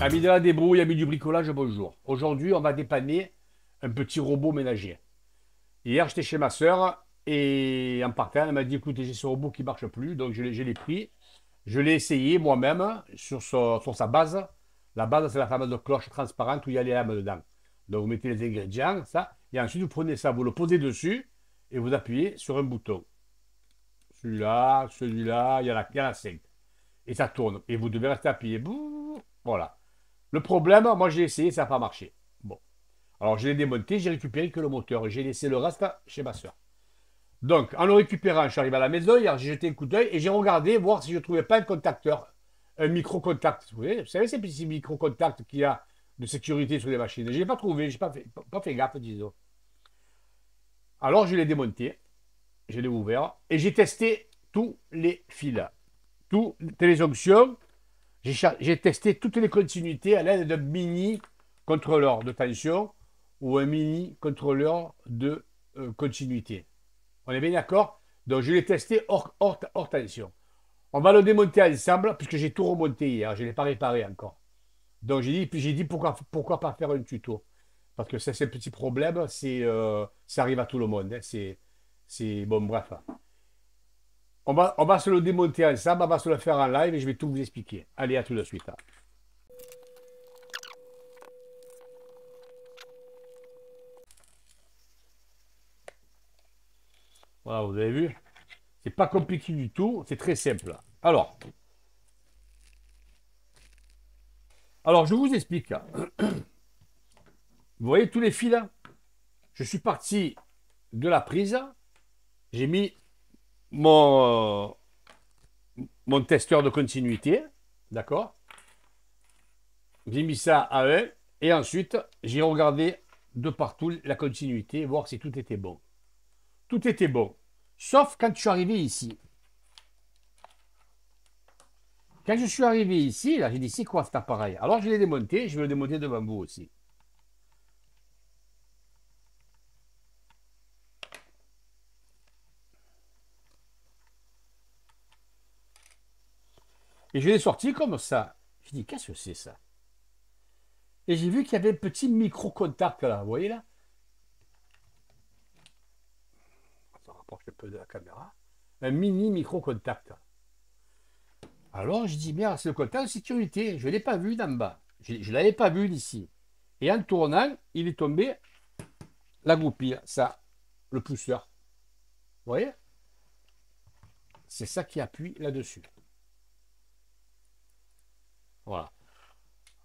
Amis de la débrouille, amis du bricolage, bonjour. Aujourd'hui, on va dépanner un petit robot ménager. Hier, j'étais chez ma soeur et en partant, elle m'a dit, écoute, j'ai ce robot qui ne marche plus, donc je l'ai pris. Je l'ai essayé moi-même sur sa base. La base, c'est la fameuse cloche transparente où il y a les lames dedans. Donc, vous mettez les ingrédients, ça, et ensuite, vous prenez ça, vous le posez dessus et vous appuyez sur un bouton. Celui-là, il y en a 5. Et ça tourne. Et vous devez rester appuyé. Bouh, voilà. Le problème, moi j'ai essayé, ça n'a pas marché. Bon. Alors je l'ai démonté, j'ai récupéré que le moteur et j'ai laissé le reste chez ma soeur. Donc, en le récupérant, je suis arrivé à la maison, hier j'ai jeté un coup d'œil et j'ai regardé voir si je ne trouvais pas un contacteur, un micro-contact. Vous savez ces petits micro-contacts qu'il y a de sécurité sur les machines. Je ne l'ai pas trouvé, je n'ai pas fait gaffe, disons. Alors je l'ai démonté, je l'ai ouvert et j'ai testé tous les fils, toutes les options. J'ai testé toutes les continuités à l'aide d'un mini contrôleur de tension ou un mini contrôleur de continuité. On est bien d'accord? Donc je l'ai testé hors tension. On va le démonter ensemble puisque j'ai tout remonté hier. Je ne l'ai pas réparé encore. Donc j'ai dit pourquoi pas faire un tuto. Parce que c'est ce petit problème, ça arrive à tout le monde, hein. Bon, bref. On va se le démonter ensemble, on va se le faire en live et je vais tout vous expliquer. Allez, à tout de suite. Voilà, vous avez vu? C'est pas compliqué du tout, c'est très simple. Alors, je vous explique. Vous voyez tous les fils là? Je suis parti de la prise, j'ai mis mon, mon testeur de continuité, d'accord? J'ai mis ça à 1 et ensuite j'ai regardé de partout la continuité, voir si tout était bon. Tout était bon, sauf quand je suis arrivé ici. Quand je suis arrivé ici, là, j'ai dit, c'est quoi cet appareil? Alors, je l'ai démonté, je vais le démonter devant vous aussi. Et je l'ai sorti comme ça. J'ai dit, qu'est-ce que c'est ça? Et j'ai vu qu'il y avait un petit micro-contact là, vous voyez là? On rapproche un peu de la caméra. Un mini micro-contact. Alors, je dis, merde, c'est le contact de sécurité. Je ne l'ai pas vu d'en bas. Je ne l'avais pas vu d'ici. Et en tournant, il est tombé la goupille, ça, le pousseur. Vous voyez? C'est ça qui appuie là-dessus. Voilà.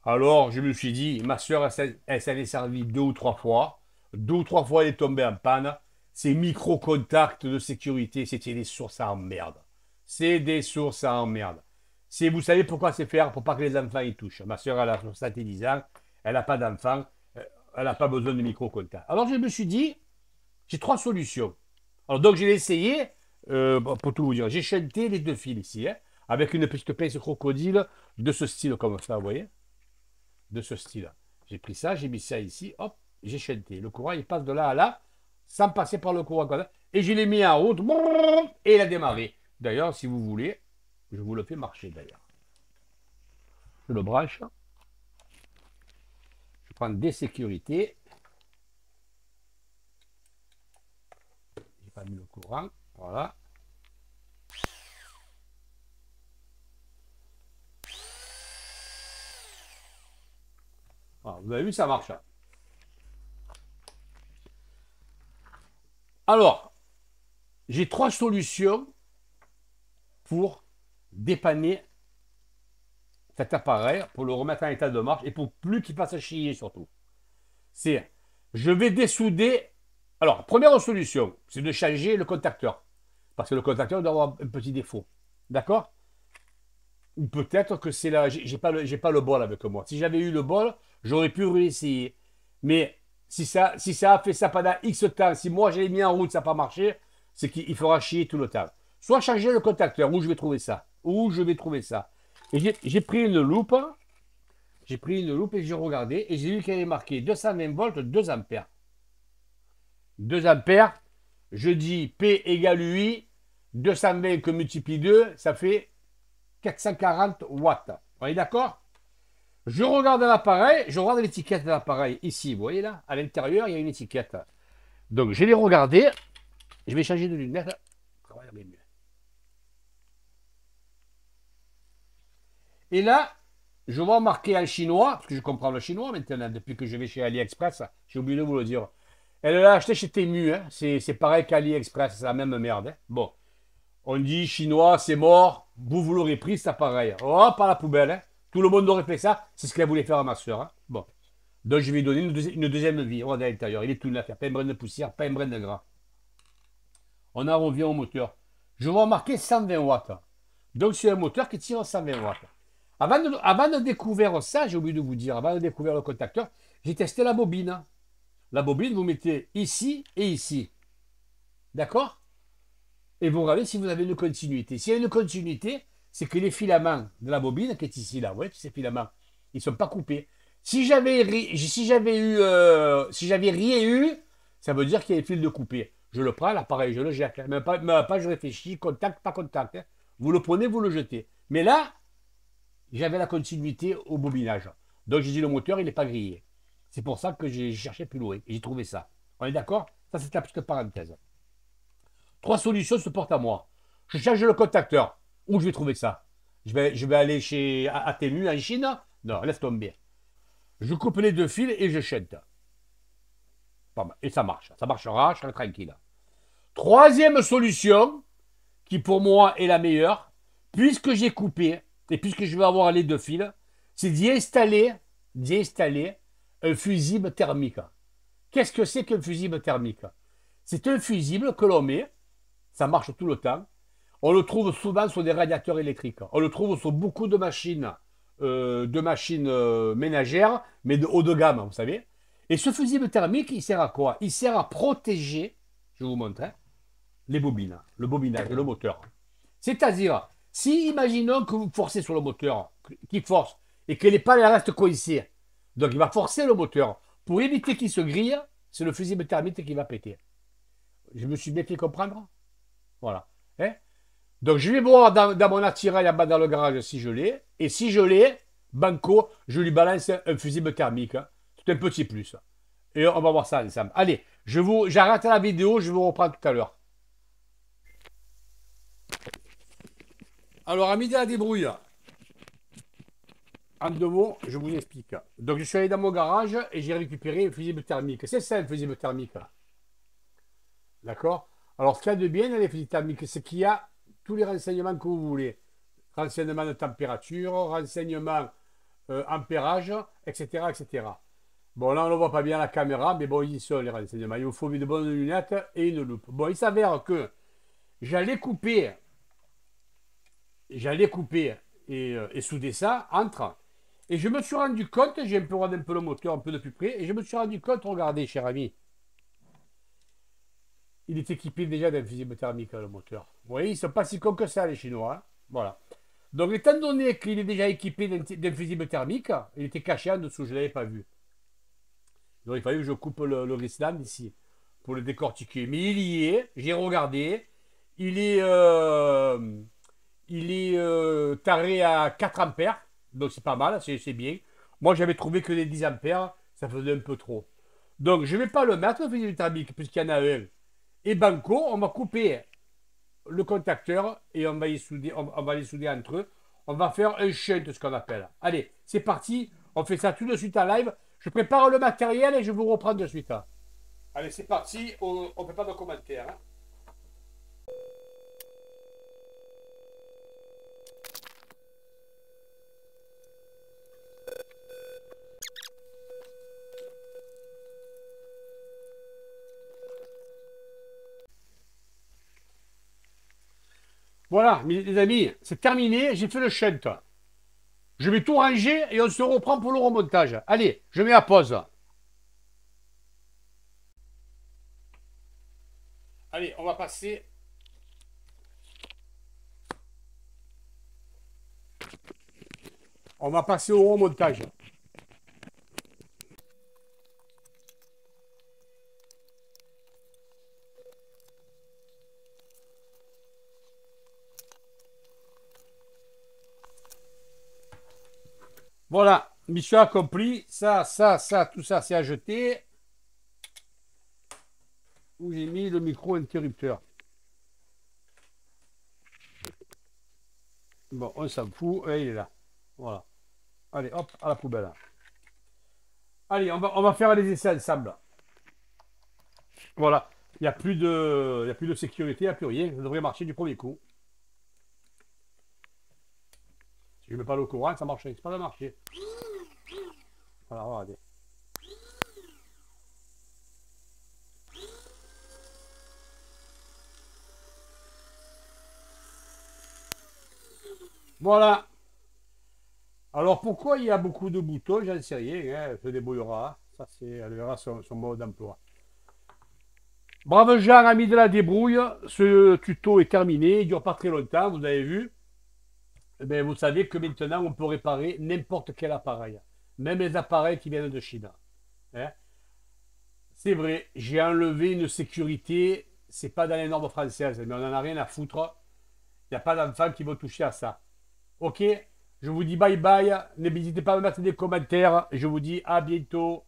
Alors, je me suis dit, ma soeur, elle s'en est servie 2 ou 3 fois. 2 ou 3 fois, elle est tombée en panne. Ces micro-contacts de sécurité, c'était des sources à emmerde. C'est des sources à emmerde. Vous savez pourquoi c'est faire? Pour pas que les enfants y touchent. Ma soeur, elle a 70 ans, elle n'a pas d'enfants, elle n'a pas besoin de micro-contacts. Alors, je me suis dit, j'ai 3 solutions. Alors, donc, j'ai essayé, pour tout vous dire, j'ai chanté les 2 fils ici, hein, avec une petite pince crocodile de ce style, comme ça, vous voyez? De ce style. J'ai pris ça, j'ai mis ça ici, hop, j'ai chanté. Le courant, il passe de là à là, sans passer par le courant. Et je l'ai mis en route, et il a démarré. D'ailleurs, si vous voulez, je vous le fais marcher d'ailleurs. Je le branche. Je prends des sécurités. J'ai pas mis le courant. Voilà. Voilà, vous avez vu, ça marche. Alors, j'ai 3 solutions pour dépanner cet appareil, pour le remettre en état de marche et pour plus qu'il fasse chier surtout. C'est, je vais dessouder. Alors, première solution, c'est de changer le contacteur. Parce que le contacteur doit avoir un petit défaut. D'accord? Ou peut-être que c'est là, j'ai pas le bol avec moi. Si j'avais eu le bol, j'aurais pu réessayer. Mais si ça a fait ça pendant X temps, si moi je l'ai mis en route, ça n'a pas marché, c'est qu'il fera chier tout le temps. Soit changer le contacteur, où je vais trouver ça. Où je vais trouver ça. Et j'ai pris une loupe. J'ai pris une loupe et j'ai regardé et j'ai vu qu'il y avait marqué 220 volts, 2 ampères. 2 ampères, je dis P égale UI, 220 que multiplie 2, ça fait 440 watts. Vous voyez d'accord? Je regarde l'appareil, je regarde l'étiquette de l'appareil. Ici, vous voyez là, à l'intérieur, il y a une étiquette. Donc, je l'ai regardé. Je vais changer de lunettes. Ça va aller mieux. Et là, je vois marqué en chinois, parce que je comprends le chinois maintenant, depuis que je vais chez AliExpress. J'ai oublié de vous le dire. Elle l'a acheté chez Temu. Hein. C'est pareil qu'AliExpress, c'est la même merde. Hein. Bon, on dit chinois, c'est mort. Vous l'aurez pris, c'est pareil. Oh, par la poubelle. Hein. Tout le monde aurait fait ça. C'est ce qu'elle voulait faire à ma soeur. Hein. Bon. Donc, je vais lui donner une deuxième vie. Regardez à l'intérieur. Il est tout neuf. Il n'y a pas un brin de poussière, pas un brin de gras. On en revient au moteur. Je vois marqué 120 watts. Donc, c'est un moteur qui tire 120 watts. Avant de découvrir ça, j'ai oublié de vous dire, avant de découvrir le contacteur, j'ai testé la bobine. La bobine, vous mettez ici et ici. D'accord? Et vous regardez si vous avez une continuité. S'il y a une continuité, c'est que les filaments de la bobine, qui est ici, là, vous voyez, ces filaments, ils ne sont pas coupés. Si j'avais rien eu, ça veut dire qu'il y a des fils de coupé. Je le prends, l'appareil, je le jette. Hein. Même pas, je réfléchis, contact, pas contact. Hein. Vous le prenez, vous le jetez. Mais là, j'avais la continuité au bobinage. Donc j'ai dit le moteur, il n'est pas grillé. C'est pour ça que j'ai cherché plus loin. Et j'ai trouvé ça. On est d'accord? Ça, c'est la petite parenthèse. Trois solutions se portent à moi. Je change le contacteur. Où je vais trouver ça? Je vais aller chez Atemu en Chine? Non, laisse tomber. Je coupe les deux fils et je chante. Et ça marche. Ça marchera, je serai tranquille. Troisième solution, qui pour moi est la meilleure, puisque j'ai coupé et puisque je vais avoir les deux fils, c'est d'y installer un fusible thermique. Qu'est-ce que c'est qu'un fusible thermique? C'est un fusible que l'on met, ça marche tout le temps. On le trouve souvent sur des radiateurs électriques. On le trouve sur beaucoup de machines ménagères, mais de haut de gamme, vous savez. Et ce fusible thermique, il sert à quoi? Il sert à protéger, je vais vous montrer, les bobines, le bobinage, le moteur. C'est-à-dire, si imaginons que vous forcez sur le moteur, qu'il force, et que les pales restent coincées, donc il va forcer le moteur. Pour éviter qu'il se grille, c'est le fusible thermique qui va péter. Je me suis bien fait comprendre. Voilà. Hein. Donc je vais voir dans mon attirail en bas dans le garage si je l'ai. Et si je l'ai, banco, je lui balance un fusible thermique. Hein. C'est un petit plus. Et on va voir ça ensemble. Allez, j'arrête la vidéo, je vous reprends tout à l'heure. Alors, à midi à la débrouille. En deux mots, je vous explique. Donc, je suis allé dans mon garage et j'ai récupéré un fusible thermique. C'est ça, un fusible thermique. D'accord? Alors, ce qu'il y a de bien dans les fusibles thermiques, c'est qu'il y a tous les renseignements que vous voulez. Renseignements de température, renseignements ampérage, etc., etc. Bon, là, on ne voit pas bien à la caméra, mais bon, ils y sont les renseignements. Il vous faut de bonnes lunettes et une loupe. Bon, il s'avère que j'allais couper et souder ça entre. Et je me suis rendu compte, j'ai un peu regardé un peu le moteur un peu de plus près, et je me suis rendu compte, regardez, cher ami, il est équipé déjà d'un fusible thermique, le moteur. Vous voyez, ils ne sont pas si cons que ça, les Chinois. Hein. Voilà. Donc, étant donné qu'il est déjà équipé d'un fusible thermique, il était caché en dessous, je ne l'avais pas vu. Donc, il fallait que je coupe le Risland ici pour le décortiquer. Mais il y est, j'ai regardé, il est, euh, il est taré à 4 ampères, donc c'est pas mal, c'est bien. Moi, j'avais trouvé que les 10 ampères, ça faisait un peu trop. Donc, je ne vais pas le mettre, le fusible thermique, puisqu'il y en a un. Et banco, on va couper le contacteur et on va les souder entre eux. On va faire un shunt, ce qu'on appelle. Allez, c'est parti. On fait ça tout de suite en live. Je prépare le matériel et je vous reprends de suite. Allez, c'est parti. On ne fait pas de commentaires. Hein. Voilà, les amis, c'est terminé. J'ai fait le shunt. Je vais tout ranger et on se reprend pour le remontage. Allez, je mets à pause. Allez, on va passer. On va passer au remontage. Voilà, mission accomplie. Ça, tout ça, c'est à jeter. Où j'ai mis le micro-interrupteur. Bon, on s'en fout. Et il est là. Voilà. Allez, hop, à la poubelle. Allez, on va faire les essais ensemble. Voilà. Il y a plus de sécurité, il n'y a plus rien. Ça devrait marcher du premier coup. Si je ne mets pas le courant, ça marche. C'est pas de marcher. Voilà, regardez. Voilà. Alors pourquoi il y a beaucoup de boutons, j'en sais rien, hein, elle se débrouillera. Ça, elle verra son mode d'emploi. Brave Jean a mis de la débrouille. Ce tuto est terminé. Il ne dure pas très longtemps, vous avez vu. Eh bien, vous savez que maintenant, on peut réparer n'importe quel appareil. Même les appareils qui viennent de Chine. Hein. C'est vrai, j'ai enlevé une sécurité. C'est pas dans les normes françaises, mais on n'en a rien à foutre. Il n'y a pas d'enfants qui vont toucher à ça. Ok, je vous dis bye bye. N'hésitez pas à me mettre des commentaires. Je vous dis à bientôt.